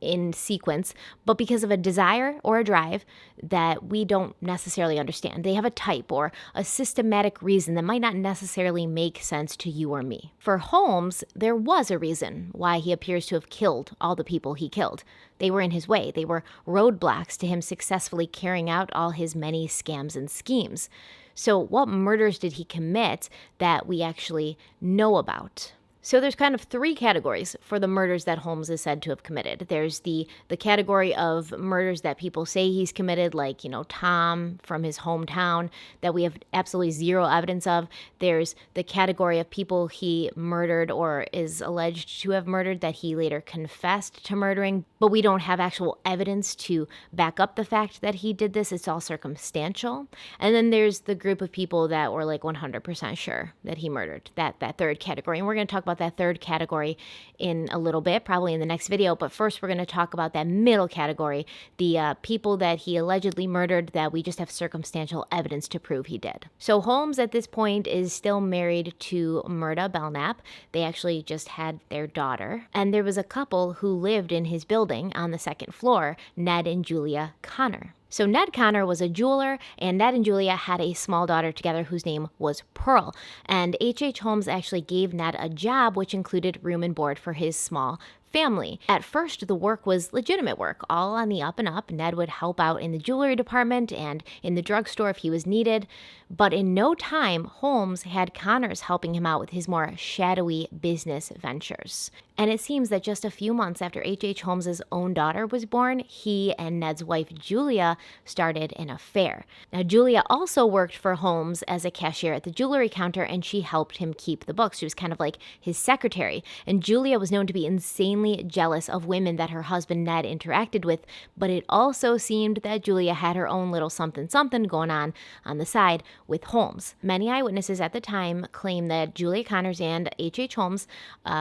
in sequence, but because of a desire or a drive that we don't necessarily understand. They have a type or a systematic reason that might not necessarily make sense to you or me. For Holmes, there was a reason why he appears to have killed all the people he killed. They were in his way. They were roadblocks to him successfully carrying out all his many scams and schemes. So what murders did he commit that we actually know about? So there's kind of 3 categories for the murders that Holmes is said to have committed. There's the category of murders that people say he's committed, like, Tom from his hometown, that we have absolutely zero evidence of. There's the category of people he murdered or is alleged to have murdered that he later confessed to murdering, but we don't have actual evidence to back up the fact that he did this. It's all circumstantial. And then there's the group of people that were like 100% sure that he murdered, that 3rd category. And we're going to talk about about that third category in a little bit, probably in the next video. But first, we're going to talk about that middle category, the people that he allegedly murdered that we just have circumstantial evidence to prove he did. So Holmes at this point is still married to Myrta Belknap. They actually just had their daughter. And there was a couple who lived in his building on the second floor, Ned and Julia Connor. So Ned Connor was a jeweler, and Ned and Julia had a small daughter together whose name was Pearl. And H.H. Holmes actually gave Ned a job which included room and board for his small family. At first, the work was legitimate work, all on the up and up. Ned would help out in the jewelry department and in the drugstore if he was needed. But in no time, Holmes had Connors helping him out with his more shadowy business ventures. And it seems that just a few months after H.H. Holmes's own daughter was born, he and Ned's wife Julia started an affair. Now, Julia also worked for Holmes as a cashier at the jewelry counter, and she helped him keep the books. She was kind of like his secretary. And Julia was known to be insanely jealous of women that her husband Ned interacted with, but it also seemed that Julia had her own little something going on the side with Holmes. Many eyewitnesses at the time claim that Julia Connors and H.H. Holmes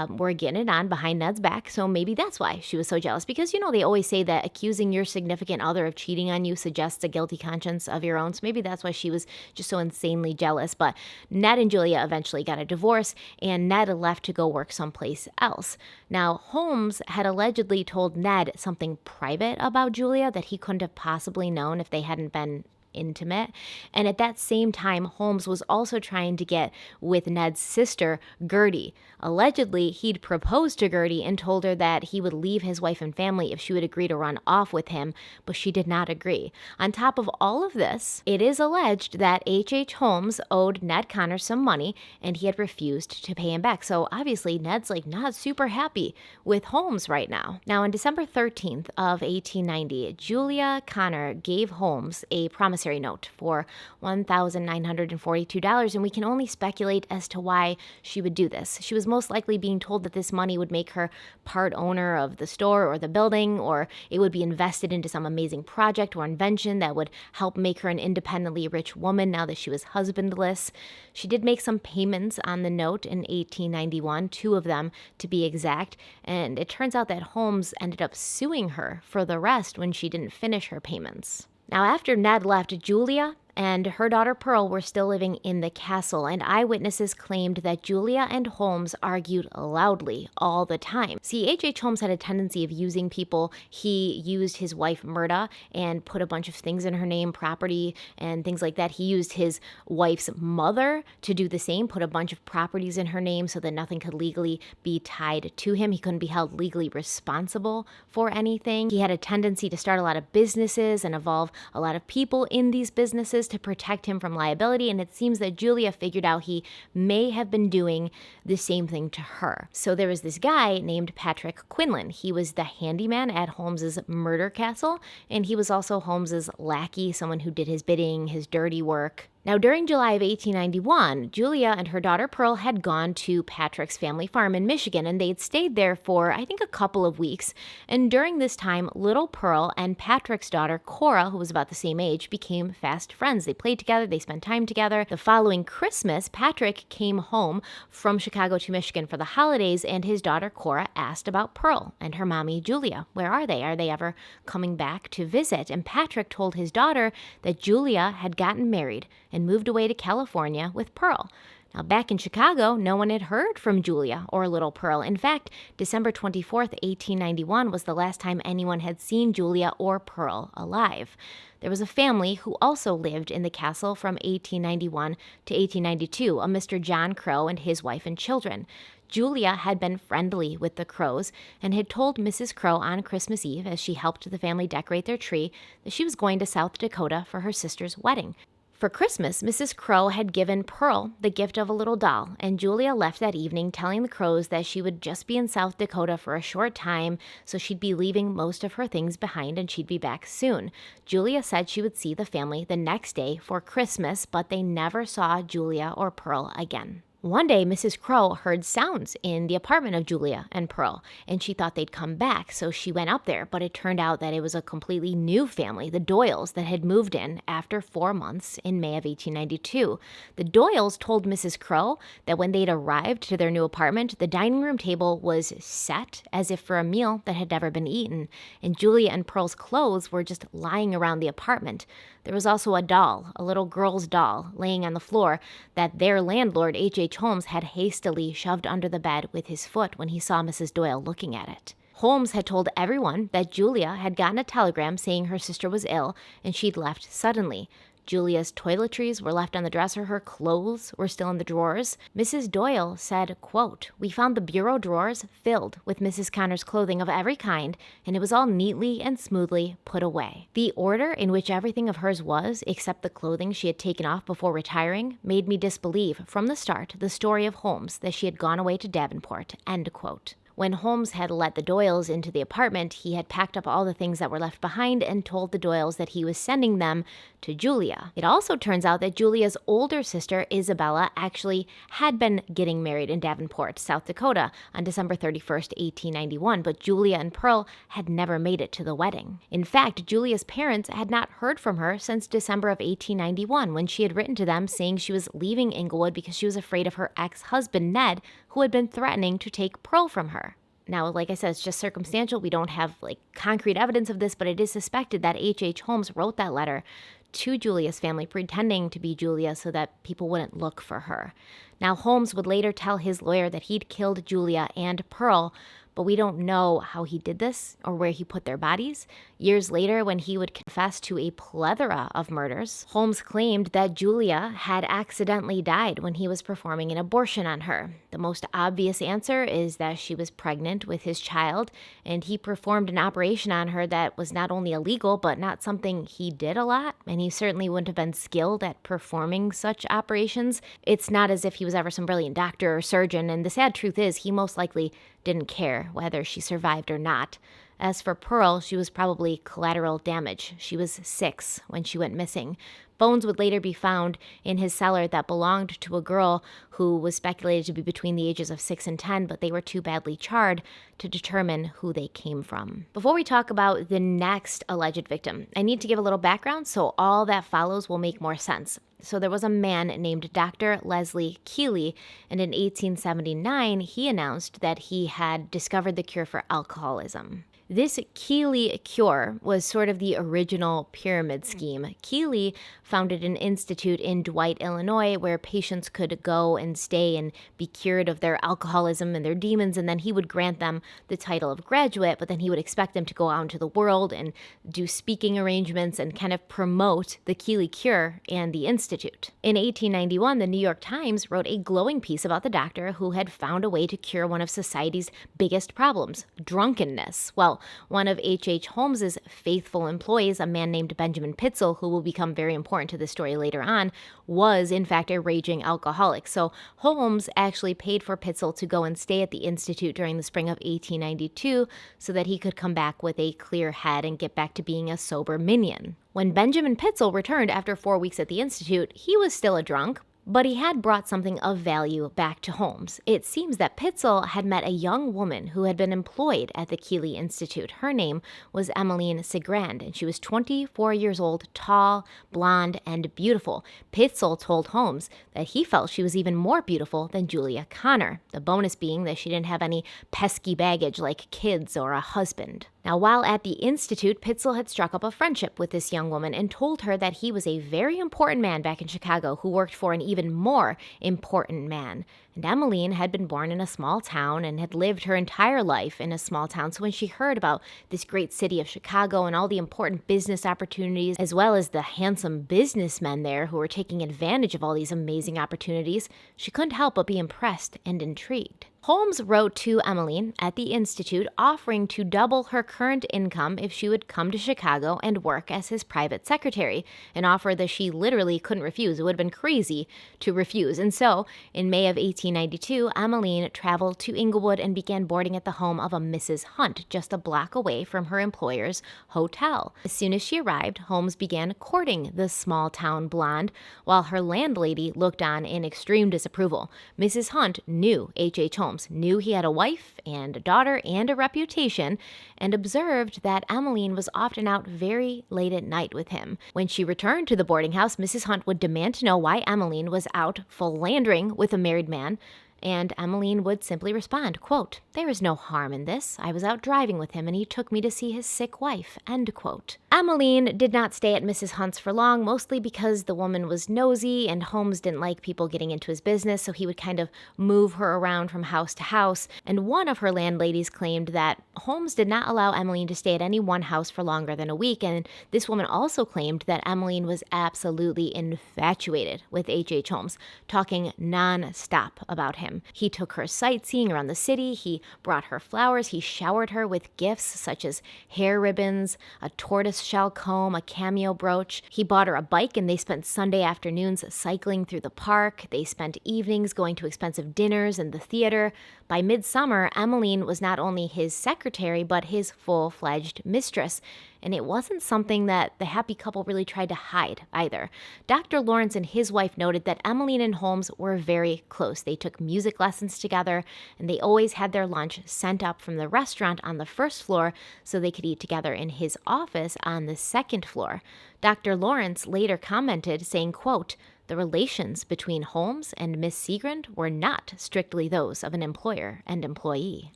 were getting it on behind Ned's back, so maybe that's why she was so jealous. Because, you know, they always say that accusing your significant other of cheating on you suggests a guilty conscience of your own, so maybe that's why she was just so insanely jealous. But Ned and Julia eventually got a divorce, and Ned left to go work someplace else. Now, Holmes had allegedly told Ned something private about Julia that he couldn't have possibly known if they hadn't been intimate. And at that same time, Holmes was also trying to get with Ned's sister, Gertie. Allegedly, he'd proposed to Gertie and told her that he would leave his wife and family if she would agree to run off with him, but she did not agree. On top of all of this, it is alleged that H.H. Holmes owed Ned Connor some money and he had refused to pay him back. So obviously, Ned's like not super happy with Holmes right now. Now, on December 13th of 1890, Julia Connor gave Holmes a promissory note for $1,942, and we can only speculate as to why she would do this. She was most likely being told that this money would make her part owner of the store or the building, or it would be invested into some amazing project or invention that would help make her an independently rich woman now that she was husbandless. She did make some payments on the note in 1891, 2 of them to be exact, and it turns out that Holmes ended up suing her for the rest when she didn't finish her payments. Now, after Ned left, Julia and her daughter Pearl were still living in the castle, and eyewitnesses claimed that Julia and Holmes argued loudly all the time. See, H.H. Holmes had a tendency of using people. He used his wife Myrta and put a bunch of things in her name, property and things like that. He used his wife's mother to do the same, put a bunch of properties in her name so that nothing could legally be tied to him. He couldn't be held legally responsible for anything. He had a tendency to start a lot of businesses and involve a lot of people in these businesses to protect him from liability, and it seems that Julia figured out he may have been doing the same thing to her. So there was this guy named Patrick Quinlan. He was the handyman at Holmes's murder castle, and he was also Holmes's lackey, someone who did his bidding, his dirty work. Now, during July of 1891, Julia and her daughter Pearl had gone to Patrick's family farm in Michigan, and they'd stayed there for, I think, a couple of weeks. And during this time, little Pearl and Patrick's daughter Cora, who was about the same age, became fast friends. They played together, they spent time together. The following Christmas, Patrick came home from Chicago to Michigan for the holidays, and his daughter Cora asked about Pearl and her mommy Julia. Where are they? Are they ever coming back to visit? And Patrick told his daughter that Julia had gotten married and moved away to California with Pearl. Now, back in Chicago, no one had heard from Julia or little Pearl. In fact, December 24th, 1891 was the last time anyone had seen Julia or Pearl alive. There was a family who also lived in the castle from 1891 to 1892, a Mr. John Crow and his wife and children. Julia had been friendly with the Crows and had told Mrs. Crow on Christmas Eve, as she helped the family decorate their tree, that she was going to South Dakota for her sister's wedding. For Christmas, Mrs. Crow had given Pearl the gift of a little doll, and Julia left that evening telling the Crows that she would just be in South Dakota for a short time, so she'd be leaving most of her things behind and she'd be back soon. Julia said she would see the family the next day for Christmas, but they never saw Julia or Pearl again. One day, Mrs. Crow heard sounds in the apartment of Julia and Pearl, and she thought they'd come back, so she went up there, but it turned out that it was a completely new family, the Doyles, that had moved in after 4 months in May of 1892. The Doyles told Mrs. Crow that when they'd arrived to their new apartment, the dining room table was set as if for a meal that had never been eaten, and Julia and Pearl's clothes were just lying around the apartment. There was also a doll, a little girl's doll, laying on the floor that their landlord, H.H. Holmes, had hastily shoved under the bed with his foot when he saw Mrs. Doyle looking at it. Holmes had told everyone that Julia had gotten a telegram saying her sister was ill and she'd left suddenly. Julia's toiletries were left on the dresser. Her clothes were still in the drawers. Mrs. Doyle said, quote, "We found the bureau drawers filled with Mrs. Connor's clothing of every kind, and it was all neatly and smoothly put away." The order in which everything of hers was, except the clothing she had taken off before retiring, made me disbelieve from the start the story of Holmes that she had gone away to Davenport, end quote. When Holmes had let the Doyles into the apartment, he had packed up all the things that were left behind and told the Doyles that he was sending them to Julia. It also turns out that Julia's older sister, Isabella, actually had been getting married in Davenport, South Dakota, on December 31st, 1891, but Julia and Pearl had never made it to the wedding. In fact, Julia's parents had not heard from her since December of 1891, when she had written to them saying she was leaving Inglewood because she was afraid of her ex-husband, Ned, who had been threatening to take Pearl from her. Now, like I said, it's just circumstantial. We don't have concrete evidence of this, but it is suspected that H.H. Holmes wrote that letter to Julia's family, pretending to be Julia so that people wouldn't look for her. Now, Holmes would later tell his lawyer that he'd killed Julia and Pearl, but we don't know how he did this or where he put their bodies. Years later, when he would confess to a plethora of murders, Holmes claimed that Julia had accidentally died when he was performing an abortion on her. The most obvious answer is that she was pregnant with his child, and he performed an operation on her that was not only illegal, but not something he did a lot, and he certainly wouldn't have been skilled at performing such operations. It's not as if he was ever some brilliant doctor or surgeon, and the sad truth is he most likely didn't care whether she survived or not. As for Pearl, she was probably collateral damage. She was 6 when she went missing. Bones would later be found in his cellar that belonged to a girl who was speculated to be between the ages of 6 and 10, but they were too badly charred to determine who they came from. Before we talk about the next alleged victim, I need to give a little background so all that follows will make more sense. So there was a man named Dr. Leslie Keeley, and in 1879, he announced that he had discovered the cure for alcoholism. This Keeley cure was sort of the original pyramid scheme. Keeley founded an institute in Dwight, Illinois, where patients could go and stay and be cured of their alcoholism and their demons, and then he would grant them the title of graduate, but then he would expect them to go out into the world and do speaking arrangements and kind of promote the Keeley cure and the institute. In 1891, the New York Times wrote a glowing piece about the doctor who had found a way to cure one of society's biggest problems, drunkenness. Well, one of H.H. Holmes's faithful employees, a man named Benjamin Pitzel, who will become very important to this story later on, was in fact a raging alcoholic. So Holmes actually paid for Pitzel to go and stay at the Institute during the spring of 1892 so that he could come back with a clear head and get back to being a sober minion. When Benjamin Pitzel returned after 4 weeks at the Institute, he was still a drunk, but he had brought something of value back to Holmes. It seems that Pitzel had met a young woman who had been employed at the Keeley Institute. Her name was Emiline Cigrand, and she was 24 years old, tall, blonde, and beautiful. Pitzel told Holmes that he felt she was even more beautiful than Julia Connor, the bonus being that she didn't have any pesky baggage like kids or a husband. Now, while at the Institute, Pitzel had struck up a friendship with this young woman and told her that he was a very important man back in Chicago who worked for an even more important man. And Emiline had been born in a small town and had lived her entire life in a small town. So when she heard about this great city of Chicago and all the important business opportunities, as well as the handsome businessmen there who were taking advantage of all these amazing opportunities, she couldn't help but be impressed and intrigued. Holmes wrote to Emiline at the Institute offering to double her current income if she would come to Chicago and work as his private secretary, an offer that she literally couldn't refuse. It would have been crazy to refuse. And so, in May of 1892, 1892, Emiline traveled to Inglewood and began boarding at the home of a Mrs. Hunt, just a block away from her employer's hotel. As soon as she arrived, Holmes began courting the small-town blonde, while her landlady looked on in extreme disapproval. Mrs. Hunt knew H.H. Holmes, knew he had a wife and a daughter and a reputation, and observed that Emiline was often out very late at night with him. When she returned to the boarding house, Mrs. Hunt would demand to know why Emiline was out philandering with a married man, and Emiline would simply respond, quote, "There is no harm in this. I was out driving with him and he took me to see his sick wife," end quote. Emiline did not stay at Mrs. Hunt's for long, mostly because the woman was nosy and Holmes didn't like people getting into his business, so he would kind of move her around from house to house. And one of her landladies claimed that Holmes did not allow Emiline to stay at any one house for longer than a week, and this woman also claimed that Emiline was absolutely infatuated with H.H. Holmes, talking non-stop about him. He took her sightseeing around the city, he brought her flowers, he showered her with gifts such as hair ribbons, a tortoiseshell comb, a cameo brooch. He bought her a bike and they spent Sunday afternoons cycling through the park. They spent evenings going to expensive dinners and the theater. By midsummer, Emiline was not only his secretary, but his full-fledged mistress. And it wasn't something that the happy couple really tried to hide either. Dr. Lawrence and his wife noted that Emiline and Holmes were very close. They took music lessons together, and they always had their lunch sent up from the restaurant on the first floor so they could eat together in his office on the second floor. Dr. Lawrence later commented, saying, quote, "The relations between Holmes and Miss Cigrand were not strictly those of an employer and employee,"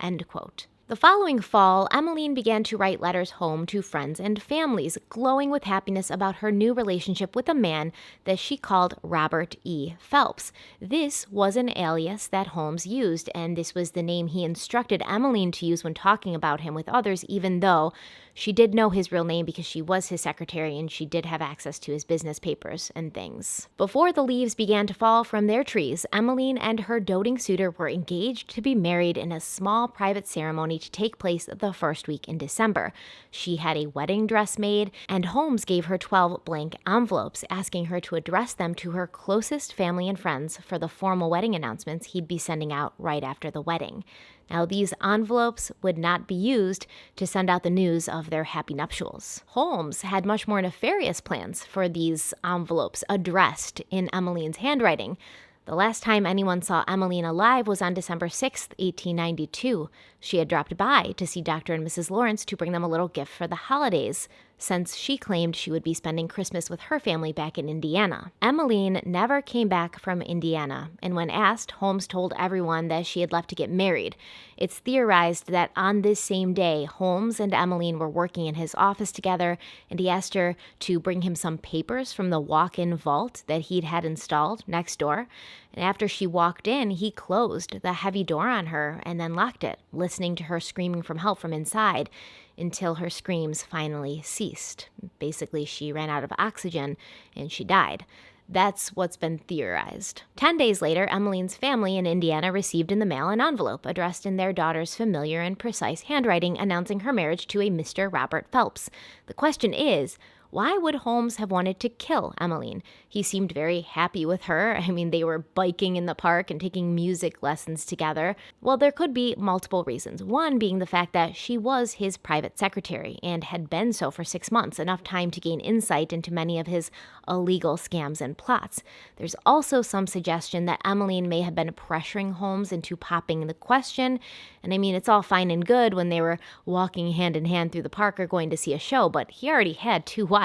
end quote. The following fall, Emiline began to write letters home to friends and families, glowing with happiness about her new relationship with a man that she called Robert E. Phelps. This was an alias that Holmes used, and this was the name he instructed Emiline to use when talking about him with others, even though she did know his real name because she was his secretary and she did have access to his business papers and things. Before the leaves began to fall from their trees, Emiline and her doting suitor were engaged to be married in a small private ceremony to take place the first week in December. She had a wedding dress made, and Holmes gave her 12 blank envelopes, asking her to address them to her closest family and friends for the formal wedding announcements he'd be sending out right after the wedding. Now, these envelopes would not be used to send out the news of their happy nuptials. Holmes had much more nefarious plans for these envelopes addressed in Emiline's handwriting. The last time anyone saw Emiline alive was on December 6th, 1892. She had dropped by to see Dr. and Mrs. Lawrence to bring them a little gift for the holidays, since she claimed she would be spending Christmas with her family back in Indiana. Emiline never came back from Indiana, and when asked, Holmes told everyone that she had left to get married. It's theorized that on this same day, Holmes and Emiline were working in his office together, and he asked her to bring him some papers from the walk-in vault that he'd had installed next door. And after she walked in, he closed the heavy door on her and then locked it, listening to her screaming for help from inside until her screams finally ceased. Basically, she ran out of oxygen and she died. That's what's been theorized. 10 days later, Emiline's family in Indiana received in the mail an envelope addressed in their daughter's familiar and precise handwriting announcing her marriage to a Mr. Robert Phelps. The question is, why would Holmes have wanted to kill Emiline? He seemed very happy with her. I mean, they were biking in the park and taking music lessons together. Well, there could be multiple reasons. One being the fact that she was his private secretary and had been so for 6 months, enough time to gain insight into many of his illegal scams and plots. There's also some suggestion that Emiline may have been pressuring Holmes into popping the question. And I mean, it's all fine and good when they were walking hand in hand through the park or going to see a show, but he already had 2 wives.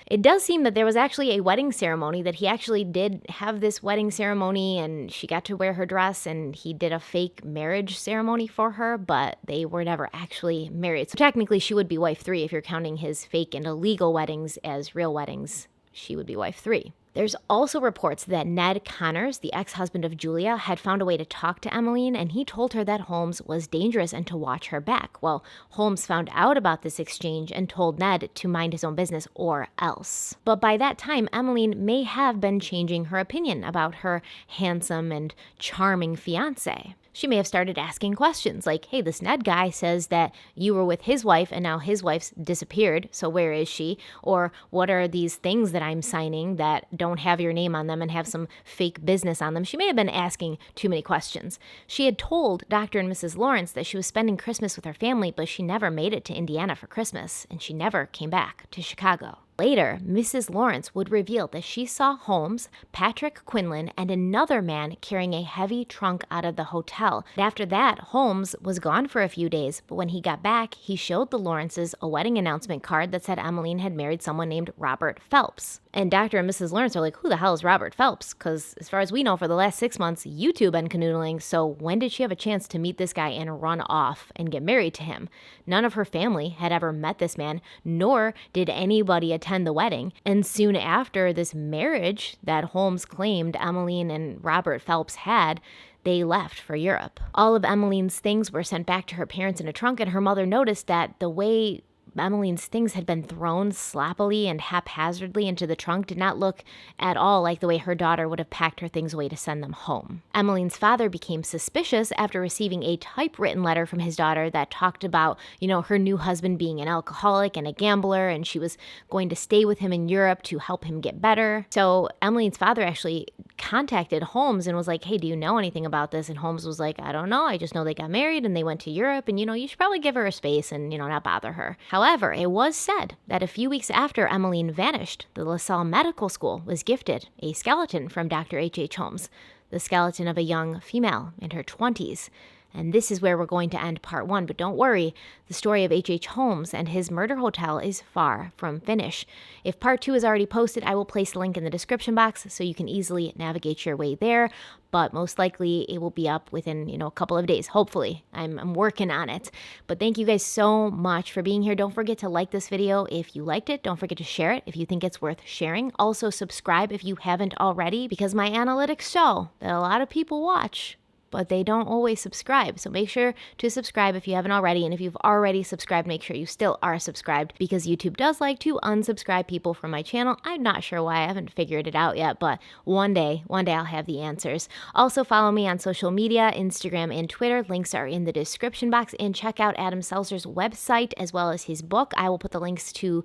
It does seem that there was actually a wedding ceremony, that he actually did have this wedding ceremony and she got to wear her dress and he did a fake marriage ceremony for her, but they were never actually married. So technically she would be wife 3 if you're counting his fake and illegal weddings as real weddings. She would be wife 3. There's also reports that Ned Connors, the ex-husband of Julia, had found a way to talk to Emiline, and he told her that Holmes was dangerous and to watch her back. Well, Holmes found out about this exchange and told Ned to mind his own business or else. But by that time, Emiline may have been changing her opinion about her handsome and charming fiancé. She may have started asking questions like, hey, this Ned guy says that you were with his wife and now his wife's disappeared, so where is she? Or what are these things that I'm signing that don't have your name on them and have some fake business on them? She may have been asking too many questions. She had told Dr. and Mrs. Lawrence that she was spending Christmas with her family, but she never made it to Indiana for Christmas, and she never came back to Chicago. Later, Mrs. Lawrence would reveal that she saw Holmes, Patrick Quinlan, and another man carrying a heavy trunk out of the hotel. After that, Holmes was gone for a few days, but when he got back, he showed the Lawrences a wedding announcement card that said Emiline had married someone named Robert Phelps. And Dr. and Mrs. Lawrence are like, who the hell is Robert Phelps? Because as far as we know, for the last 6 months, you two have been canoodling, so when did she have a chance to meet this guy and run off and get married to him? None of her family had ever met this man, nor did anybody attend the wedding. And soon after this marriage that Holmes claimed Emiline and Robert Phelps had, they left for Europe. All of Emiline's things were sent back to her parents in a trunk, and her mother noticed that the way Emiline's things had been thrown sloppily and haphazardly into the trunk did not look at all like the way her daughter would have packed her things away to send them home. Emiline's father became suspicious after receiving a typewritten letter from his daughter that talked about, her new husband being an alcoholic and a gambler, and she was going to stay with him in Europe to help him get better. So Emiline's father actually contacted Holmes and was like, hey, do you know anything about this? And Holmes was like, I don't know. I just know they got married and they went to Europe, and, you should probably give her a space and, not bother her. However, it was said that a few weeks after Emiline vanished, the LaSalle Medical School was gifted a skeleton from Dr. H.H. Holmes, the skeleton of a young female in her 20s. And this is where we're going to end part 1. But don't worry, the story of H.H. Holmes and his murder hotel is far from finished. If part 2 is already posted, I will place a link in the description box so you can easily navigate your way there. But most likely it will be up within, a couple of days. Hopefully. I'm working on it. But thank you guys so much for being here. Don't forget to like this video if you liked it. Don't forget to share it if you think it's worth sharing. Also subscribe if you haven't already, because my analytics show that a lot of people watch, but they don't always subscribe. So make sure to subscribe if you haven't already. And if you've already subscribed, make sure you still are subscribed, because YouTube does like to unsubscribe people from my channel. I'm not sure why. I haven't figured it out yet, but one day I'll have the answers. Also follow me on social media, Instagram and Twitter. Links are in the description box, and check out Adam Seltzer's website as well as his book. I will put the links to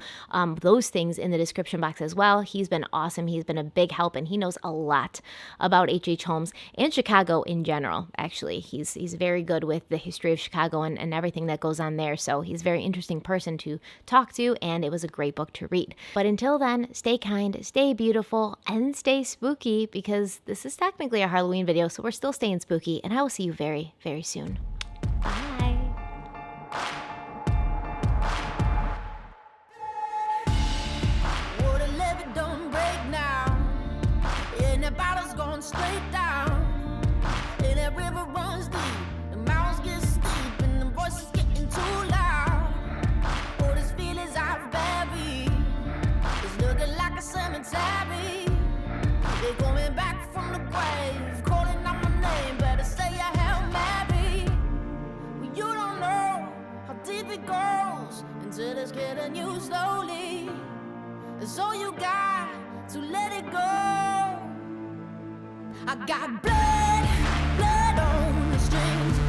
those things in the description box as well. He's been awesome. He's been a big help, and he knows a lot about H.H. Holmes and Chicago in general. Actually, he's very good with the history of Chicago and everything that goes on there. So he's a very interesting person to talk to, and it was a great book to read. But until then, stay kind, stay beautiful, and stay spooky, because this is technically a Halloween video, so we're still staying spooky, and I will see you very, very soon. Bye. Straight down, and that river runs deep, the mountains get steep, and the voices getting too loud. All these feelings I've buried, it's looking like a cemetery. They're coming back from the grave, calling out my name, better say a Hail Mary. Well, you don't know how deep it goes until it's getting you slowly, and so you got to let it go. I got blood on the strings.